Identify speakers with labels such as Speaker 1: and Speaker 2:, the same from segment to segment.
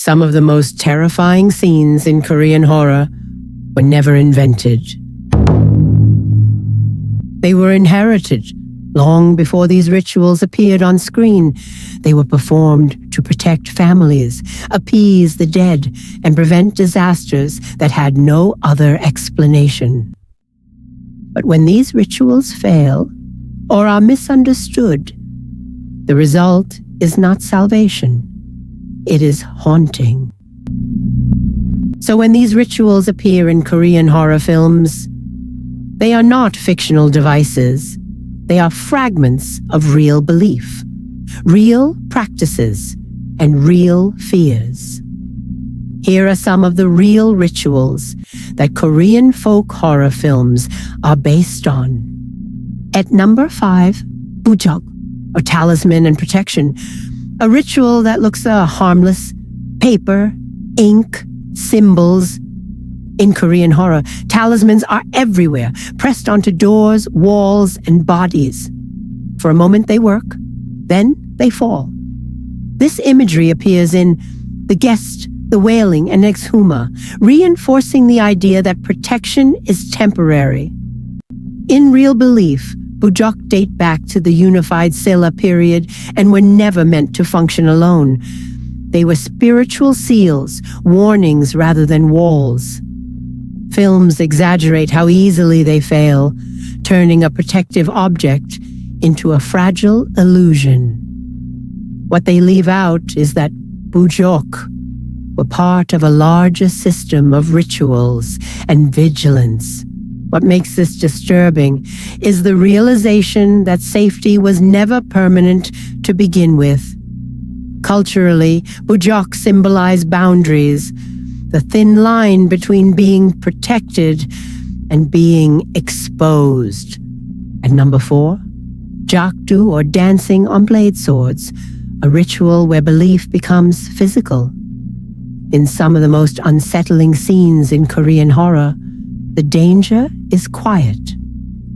Speaker 1: Some of the most terrifying scenes in Korean horror were never invented. They were inherited long before these rituals appeared on screen. They were performed to protect families, appease the dead, and prevent disasters that had no other explanation. But when these rituals fail or are misunderstood, the result is not salvation. It is haunting. So when these rituals appear in Korean horror films, they are not fictional devices. They are fragments of real belief, real practices, and real fears. Here are some of the real rituals that Korean folk horror films are based on. At number 5, Bujeok, or talisman and protection, a ritual that looks harmless: paper, ink, symbols. In Korean horror, talismans are everywhere, pressed onto doors, walls, and bodies. For a moment they work, then they fall. This imagery appears in The Guest, TheWailing, and Exhuma, reinforcing the idea that protection is temporary. In real belief, Bujeok date back to the unified Silla period and were never meant to function alone. They were spiritual seals, warnings rather than walls. Films exaggerate how easily they fail, turning a protective object into a fragile illusion. What they leave out is that Bujeok were part of a larger system of rituals and vigilance. What makes this disturbing is the realization that safety was never permanent to begin with. Culturally, Bujeok symbolize boundaries, the thin line between being protected and being exposed. At number 4, Jakdu, or dancing on blade swords, a ritual where belief becomes physical. In some of the most unsettling scenes in Korean horror, the danger is quiet.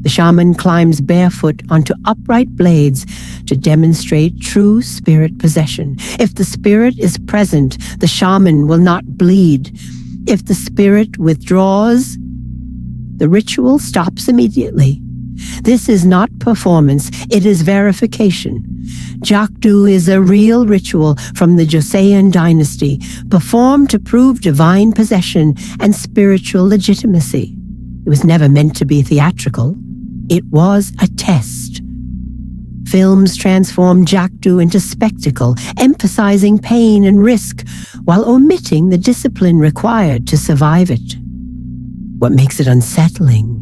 Speaker 1: The shaman climbs barefoot onto upright blades to demonstrate true spirit possession. If the spirit is present, the shaman will not bleed. If the spirit withdraws, the ritual stops immediately. This is not performance, it is verification. Jakdu is a real ritual from the Joseon dynasty, performed to prove divine possession and spiritual legitimacy. It was never meant to be theatrical. It was a test. Films transform Jakdu into spectacle, emphasizing pain and risk, while omitting the discipline required to survive it. What makes it unsettling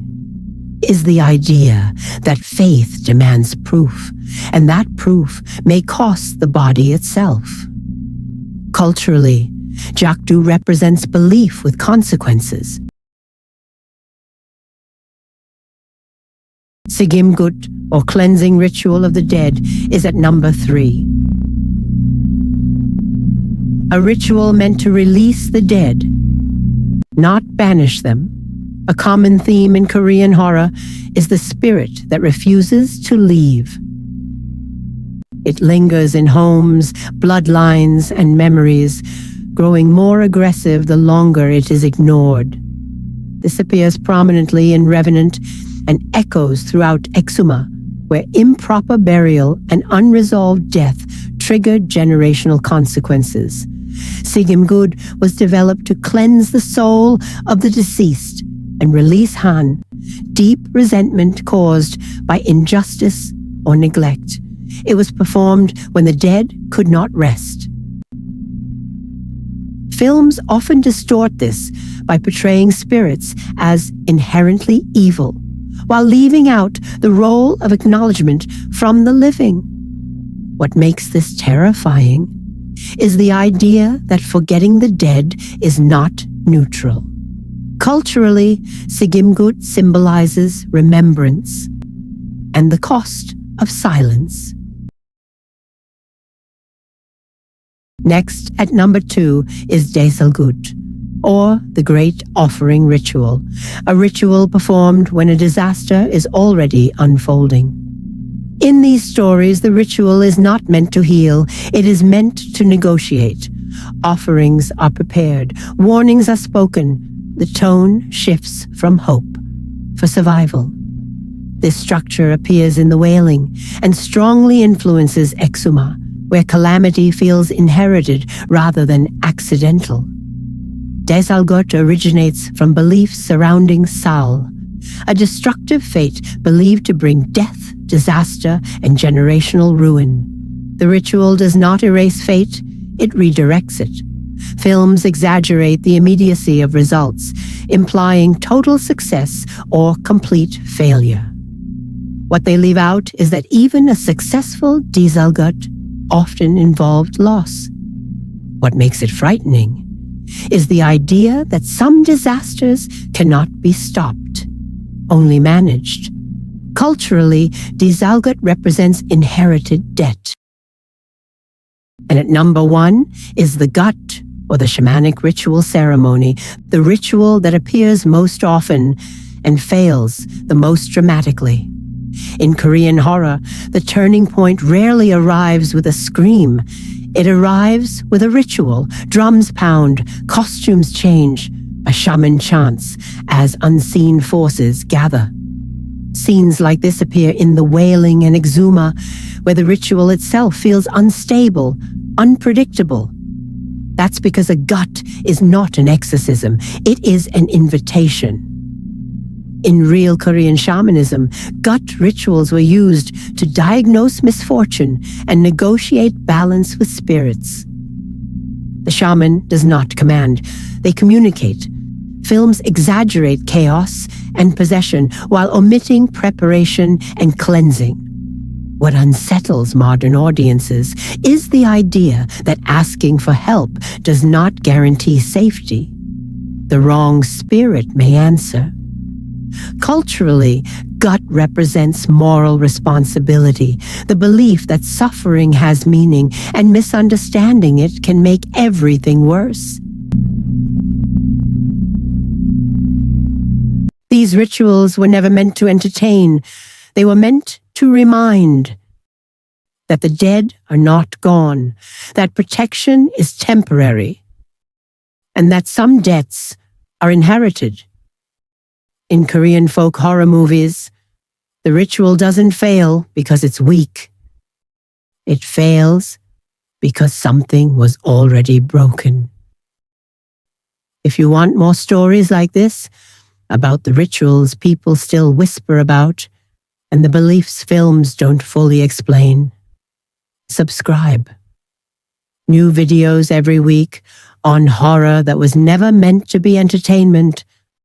Speaker 1: is the idea that faith demands proof, and that proof may cost the body itself. Culturally, Jakdu represents belief with consequences. Ssitkimgut, or cleansing ritual of the dead, is at number 3. A ritual meant to release the dead, not banish them. A common theme in Korean horror is the spirit that refuses to leave. It lingers in homes, bloodlines, and memories, growing more aggressive the longer it is ignored. This appears prominently in Revenant and echoes throughout Exhuma, where improper burial and unresolved death triggered generational consequences. Ssitkimgut was developed to cleanse the soul of the deceased and release Han, deep resentment caused by injustice or neglect. It was performed when the dead could not rest. Films often distort this by portraying spirits as inherently evil, while leaving out the role of acknowledgement from the living. What makes this terrifying is the idea that forgetting the dead is not neutral. Culturally, Ssitkimgut symbolizes remembrance and the cost of silence. Next, at number 2, is Daesalgut, or the Great Offering Ritual, a ritual performed when a disaster is already unfolding. In these stories, the ritual is not meant to heal, it is meant to negotiate. Offerings are prepared, warnings are spoken, the tone shifts from hope for survival. This structure appears in TheWailing and strongly influences Exhuma, where calamity feels inherited rather than accidental. Daesalgut originates from beliefs surrounding Sal, a destructive fate believed to bring death, disaster, and generational ruin. The ritual does not erase fate, it redirects it. Films exaggerate the immediacy of results, implying total success or complete failure. What they leave out is that even a successful Daesalgut often involved loss. What makes it frightening is the idea that some disasters cannot be stopped, only managed. Culturally, Daesalgut represents inherited debt. And at number 1 is the gut, or the shamanic ritual ceremony, the ritual that appears most often and fails the most dramatically. In Korean horror, the turning point rarely arrives with a scream. It arrives with a ritual. Drums pound, costumes change, a shaman chants as unseen forces gather. Scenes like this appear in Wailing and Exhuma, where the ritual itself feels unstable, unpredictable. That's because a gut is not an exorcism, it is an invitation. In real Korean shamanism, gut rituals were used to diagnose misfortune and negotiate balance with spirits. The shaman does not command, they communicate. Films exaggerate chaos and possession while omitting preparation and cleansing. What unsettles modern audiences is the idea that asking for help does not guarantee safety. The wrong spirit may answer. Culturally, gut represents moral responsibility, the belief that suffering has meaning and misunderstanding it can make everything worse. These rituals were never meant to entertain. They were meant to remind that the dead are not gone, that protection is temporary, and that some debts are inherited. In Korean folk horror movies, the ritual doesn't fail because it's weak. It fails because something was already broken. If you want more stories like this, about the rituals people still whisper about, and the beliefs films don't fully explain, subscribe. New videos every week on horror that was never meant to be entertainment,